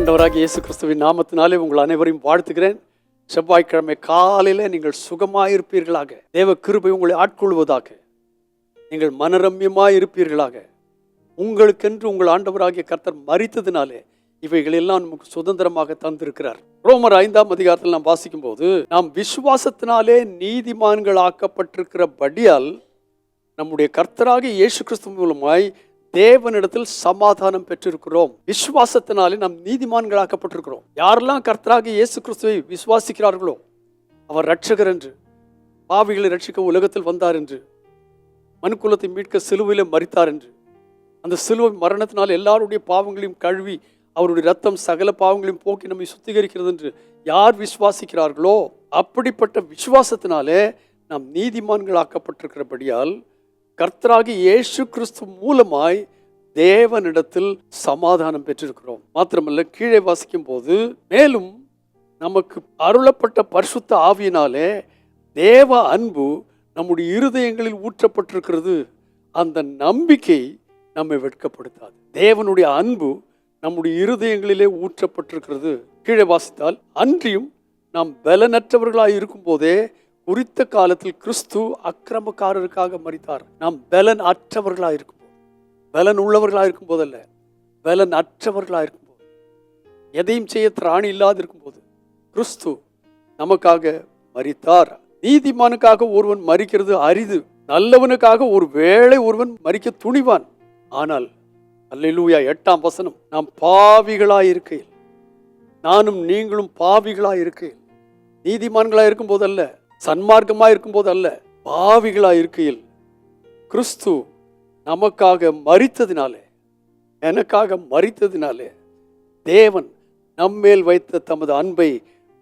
ஆண்டவராகிய இயேசு கிறிஸ்துவின் நாமத்தினாலே உங்கள் அனைவரையும் வாழ்த்துகிறேன். செவ்வாய்க்கிழமை காலையில் நீங்கள் சுகமாயிருப்பீர்களாக. தேவ கிருபை உங்களை ஆட்கொள்வதாக. நீங்கள் மனரம்யமாயிருப்பீர்களாக. உங்களுக்கென்று உங்கள் ஆண்டவராகிய கர்த்தர் மரித்ததினாலே இவைகளெல்லாம் நமக்கு சுதந்திரமாக தந்திருக்கிறார். ரோமர் 5ஆம் அதிகாரத்தில் நாம் வாசிக்கும் போது, நாம் விசுவாசத்தினாலே நீதிமான்கள் ஆக்கப்பட்டிருக்கிறபடியால் நம்முடைய கர்த்தராகிய இயேசு கிறிஸ்து மூலமாய் தேவனிடத்தில் சமாதானம் பெற்றிருக்கிறோம். விசுவாசத்தினாலே நாம் நீதிமான்களாக்கப்பட்டிருக்கிறோம். யாரெல்லாம் கர்த்தராகிய இயேசு கிறிஸ்துவை விசுவாசிக்கிறார்களோ, அவர் ரட்சகர் என்று, பாவிகளை ரட்சிக்க உலகத்தில் வந்தார் என்று, மனுக்குலத்தை மீட்க சிலுவையில் மரித்தார் என்று, அந்த சிலுவை மரணத்தினால் எல்லாருடைய பாவங்களையும் கழுவி அவருடைய ரத்தம் சகல பாவங்களையும் போக்கி நம்மை சுத்திகரிக்கிறது என்று யார் விசுவாசிக்கிறார்களோ, அப்படிப்பட்ட விசுவாசத்தினாலே நாம் நீதிமான்களாக்கப்பட்டிருக்கிறபடியால் கர்த்தராகிய இயேசு கிறிஸ்து மூலமாய் தேவனிடத்தில் சமாதானம் பெற்றிருக்கிறோம். மாத்திரமல்ல, கீழே வாசிக்கும் போது, மேலும் நமக்கு அருளப்பட்ட பரிசுத்த ஆவியினாலே தேவ அன்பு நம்முடைய இருதயங்களில் ஊற்றப்பட்டிருக்கிறது. அந்த நம்பிக்கை நம்மை வெட்கப்படுத்தாது. தேவனுடைய அன்பு நம்முடைய இருதயங்களிலே ஊற்றப்பட்டிருக்கிறது. கீழே வாசித்தால், அன்றியும் நாம் பலனற்றவர்களாய் இருக்கும் போதே குறித்த காலத்தில் கிறிஸ்து அக்கிரமக்காரருக்காக மரித்தார். நாம் பலன் அற்றவர்களாக இருக்கும்போது, பலன் உள்ளவர்களாக இருக்கும் போதல்ல, பலன் அற்றவர்களாக இருக்கும்போது, எதையும் செய்ய திராணி இல்லாது இருக்கும்போது கிறிஸ்து நமக்காக மரித்தார். நீதிமானுக்காக ஒருவன் மரிக்கிறது அரிது. நல்லவனுக்காக ஒரு வேளை ஒருவன் மரிக்க துணிவான். ஆனால் அல்லேலூயா 8ஆம் வசனம், நாம் பாவிகளாய் இருக்கையில், நானும் நீங்களும் பாவிகளாய் இருக்கையில், நீதிமான்களாய் இருக்கும் போதல்ல, சன்மார்க்கமாக இருக்கும்போது அல்ல, பாவிகளாக இருக்கையில் கிறிஸ்து நமக்காக மரித்ததினாலே, எனக்காக மரித்ததினாலே தேவன் நம்மேல் வைத்த தமது அன்பை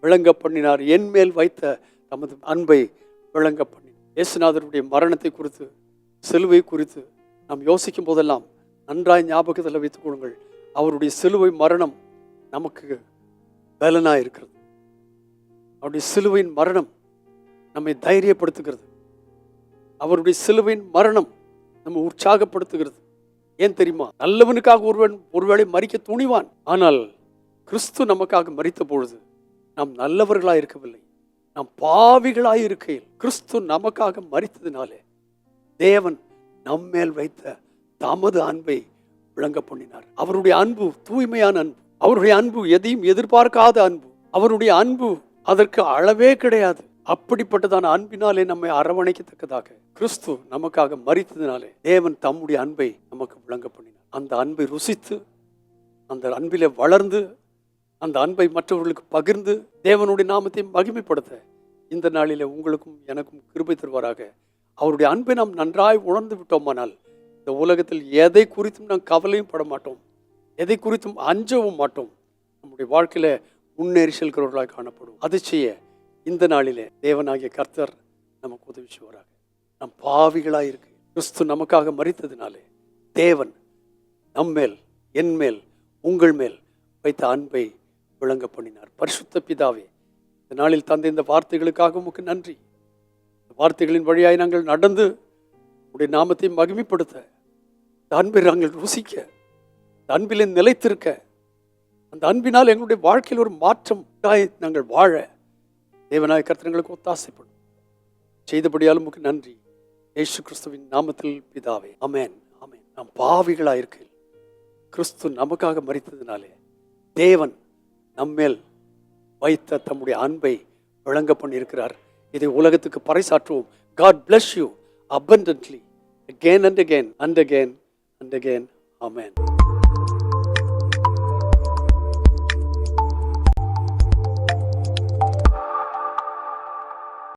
விளங்க பண்ணினார். என் மேல் வைத்த தமது அன்பை விளங்க பண்ணினார். இயேசுநாதருடைய மரணத்தை குறித்து, சிலுவை குறித்து நாம் யோசிக்கும் போதெல்லாம் நன்றாய் ஞாபகத்தில் வைத்துக் கொள்ளுங்கள். அவருடைய சிலுவை மரணம் நமக்கு பலனாக இருக்கிறது. அவருடைய சிலுவையின் மரணம் நம்மை தைரியப்படுத்துகிறது. அவருடைய சிலுவையின் மரணம் நம்ம உற்சாகப்படுத்துகிறது. ஏன் தெரியுமா? நல்லவனுக்காக ஒருவன் ஒருவேளை மரிக்க துணிவான். ஆனால் கிறிஸ்து நமக்காக மரித்த பொழுது நாம் நல்லவர்களாய் இருக்கவில்லை, நாம் பாவிகளாய் இருக்கையில் கிறிஸ்து நமக்காக மரித்ததினாலே தேவன் நம்மேல் வைத்த தமது அன்பை விளங்க பண்ணினார். அவருடைய அன்பு தூய்மையான அன்பு. அவருடைய அன்பு எதையும் எதிர்பார்க்காத அன்பு. அவருடைய அன்பு அதற்கு அளவே கிடையாது. அப்படிப்பட்டதான அன்பினாலே நம்மை அரவணைக்கத்தக்கதாக கிறிஸ்து நமக்காக மரித்ததினாலே தேவன் தம்முடைய அன்பை நமக்கு விளங்க பண்ணினார். அந்த அன்பை ருசித்து, அந்த அன்பிலே வளர்ந்து, அந்த அன்பை மற்றவர்களுக்கு பகிர்ந்து தேவனுடைய நாமத்தை மகிமைப்படுத்த இந்த நாளிலே உங்களுக்கும் எனக்கும் கிருபை தருவாராக. அவருடைய அன்பை நாம் நன்றாய் உணர்ந்து விட்டோமானால் இந்த உலகத்தில் எதை குறித்தும் நாம் கவலையும் பட மாட்டோம், எதை குறித்தும் அஞ்சவும் மாட்டோம். நம்முடைய வாழ்க்கையில முன்னேறி செல்கிறவர்களாக காணப்படும். அது செய்ய இந்த நாளிலே தேவனாகிய கர்த்தர் நமக்கு உதவி செய்வாராக. நம் பாவிகளாக இருக்கு கிறிஸ்து நமக்காக மரித்ததினாலே தேவன் நம்மேல், என் மேல், உங்கள் மேல் வைத்த அன்பை விளங்க பண்ணினார். பரிசுத்த பிதாவே, இந்த நாளில் தந்த இந்த வார்த்தைகளுக்காக உமக்கு நன்றி. இந்த வார்த்தைகளின் வழியாய் நாங்கள் நடந்து உடைய நாமத்தை மகிமைப்படுத்த, இந்த அன்பை நாங்கள் ருசிக்க, இந்த அன்பிலே நிலைத்திருக்க, அந்த அன்பினால் எங்களுடைய வாழ்க்கையில் ஒரு மாற்றம் நாங்கள் வாழ தேவனாய கர்த்தர்களுக்கு ஒத்தாசைப்படும். செய்தபடியாலும் உமக்கு நன்றி. இயேசு கிறிஸ்துவின் நாமத்தில் பிதாவே, ஆமென், ஆமென். நாம் பாவிகளாக இருக்கையில் கிறிஸ்து நமக்காக மரித்ததினாலே தேவன் நம்மேல் வைத்த தம்முடைய அன்பை விளங்க பண்ணியிருக்கிறார். இதை உலகத்துக்கு பறைசாற்றுவோம். God bless you abundantly again and again and again and again. Amen.